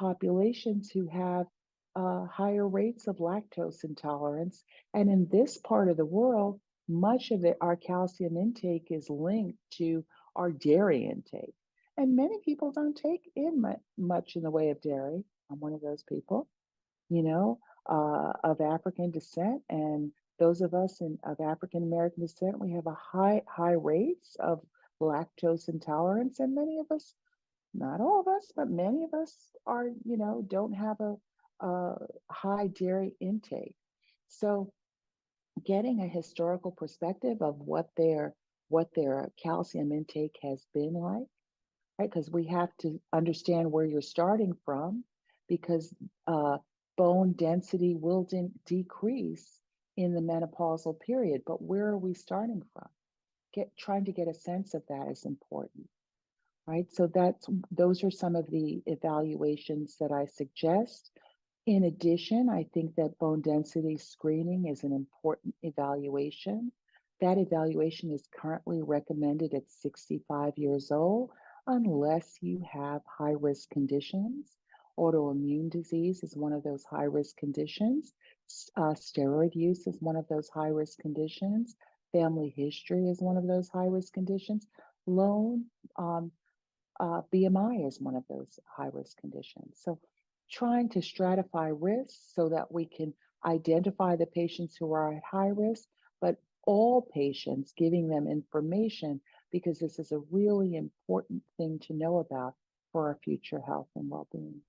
populations who have higher rates of lactose intolerance. And in this part of the world, much of our calcium intake is linked to our dairy intake. And many people don't take in much in the way of dairy. I'm one of those people, you know, of African descent. And those of us of African American descent, we have a high rates of lactose intolerance. And many of us, not all of us, but many of us don't have a high dairy intake. So getting a historical perspective of what their calcium intake has been like, right? Because we have to understand where you're starting from, because uh, bone density will decrease in the menopausal period. But where are we starting from? Trying to get a sense of that is important, right? So those are some of the evaluations that I suggest. In addition, I think that bone density screening is an important evaluation. That evaluation is currently recommended at 65 years old, unless you have high risk conditions. Autoimmune disease is one of those high risk conditions. Steroid use is one of those high risk conditions. Family history is one of those high risk conditions. Low BMI is one of those high risk conditions. So, trying to stratify risks so that we can identify the patients who are at high risk, but all patients, giving them information, because this is a really important thing to know about for our future health and well being.